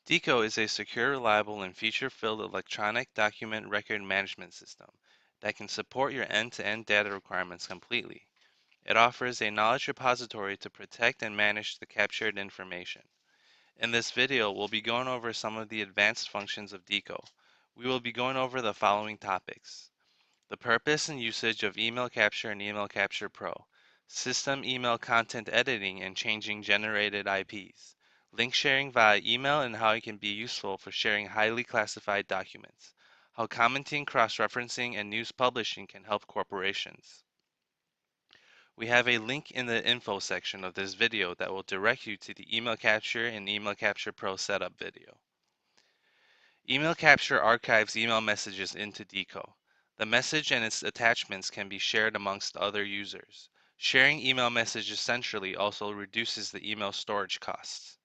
DIKO is a secure, reliable, and feature-filled electronic document record management system that can support your end-to-end data requirements completely. It offers a knowledge repository to protect and manage the captured information. In this video, we'll be going over some of the advanced functions of DIKO. We will be going over the following topics: the purpose and usage of Email Capture and Email Capture Pro, system email content editing and changing generated IPs, link sharing via email and how it can be useful for sharing highly classified documents, how commenting, cross-referencing, and news publishing can help corporations. We have a link in the info section of this video that will direct you to the Email Capture and Email Capture Pro setup video. Email Capture archives email messages into DIKO. The message and its attachments can be shared amongst other users. Sharing email messages centrally also reduces the email storage costs.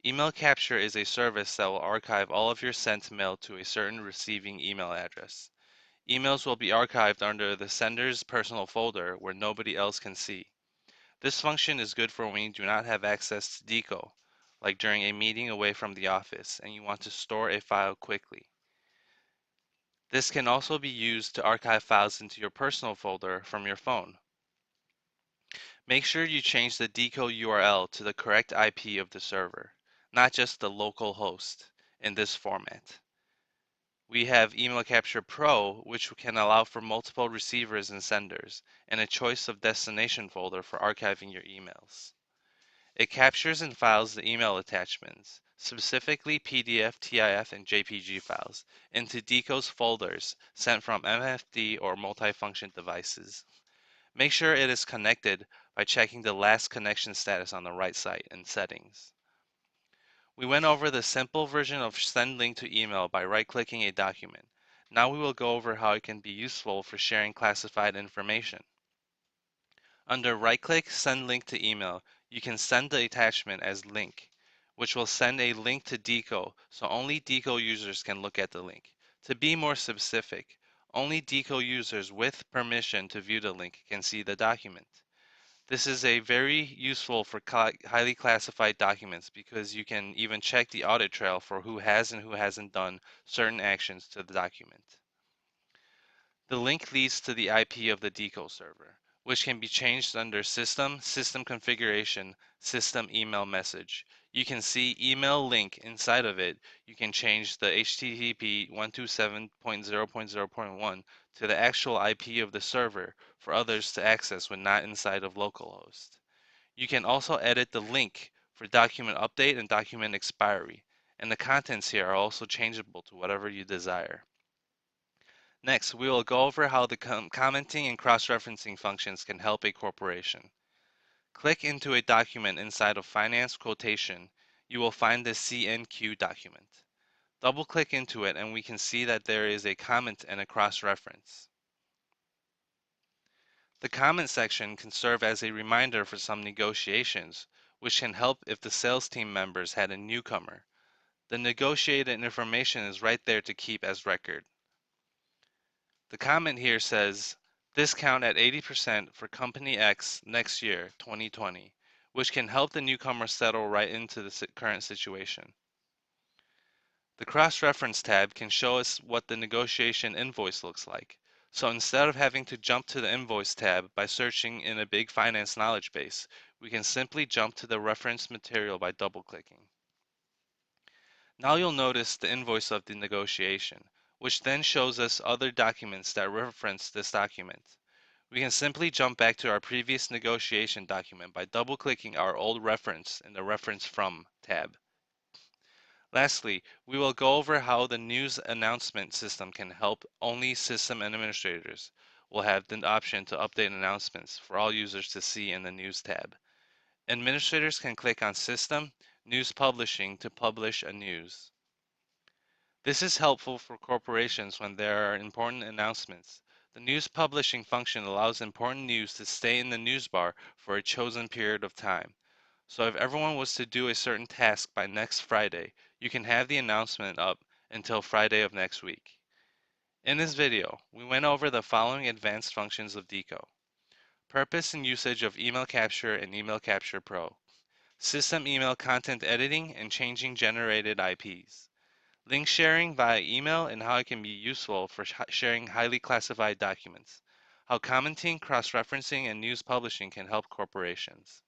Email Capture is a service that will archive all of your sent mail to a certain receiving email address. Emails will be archived under the sender's personal folder where nobody else can see. This function is good for when you do not have access to DIKO, like during a meeting away from the office and you want to store a file quickly. This can also be used to archive files into your personal folder from your phone. Make sure you change the DIKO URL to the correct IP of the server, not just the local host, in this format. We have Email Capture Pro, which can allow for multiple receivers and senders, and a choice of destination folder for archiving your emails. It captures and files the email attachments, specifically PDF, TIF, and JPG files, into DIKO's folders sent from MFD or multifunction devices. Make sure it is connected by checking the last connection status on the right side in Settings. We went over the simple version of send link to email by right-clicking a document. Now we will go over how it can be useful for sharing classified information. Under right-click Send Link to Email, you can send the attachment as link, which will send a link to DIKO, so only DIKO users can look at the link. To be more specific, only DIKO users with permission to view the link can see the document. This is a very useful for highly classified documents because you can even check the audit trail for who has and who hasn't done certain actions to the document. The link leads to the IP of the DIKO server, which can be changed under System, System Configuration, System Email Message. You can see Email Link inside of it. You can change the HTTP 127.0.0.1 to the actual IP of the server for others to access when not inside of localhost. You can also edit the link for document update and document expiry, and the contents here are also changeable to whatever you desire. Next, we will go over how the commenting and cross-referencing functions can help a corporation. Click into a document inside of Finance Quotation. You will find the CNQ document. Double-click into it and we can see that there is a comment and a cross-reference. The comment section can serve as a reminder for some negotiations, which can help if the sales team members had a newcomer. The negotiated information is right there to keep as record. The comment here says, discount at 80% for Company X next year, 2020, which can help the newcomer settle right into the current situation. The cross-reference tab can show us what the negotiation invoice looks like. So instead of having to jump to the invoice tab by searching in a big finance knowledge base, we can simply jump to the reference material by double-clicking. Now you'll notice the invoice of the negotiation, which then shows us other documents that reference this document. We can simply jump back to our previous negotiation document by double-clicking our old reference in the Reference From tab. Lastly, we will go over how the news announcement system can help. Only system administrators will have the option to update announcements for all users to see in the News tab. Administrators can click on System, News Publishing to publish a news. This is helpful for corporations when there are important announcements. The news publishing function allows important news to stay in the news bar for a chosen period of time. So if everyone was to do a certain task by next Friday, you can have the announcement up until Friday of next week. In this video, we went over the following advanced functions of DIKO. Purpose and usage of Email Capture and Email Capture Pro. system email content editing and changing generated IPs, link sharing via email and how it can be useful for sharing highly classified documents, how commenting, cross referencing, and news publishing can help corporations.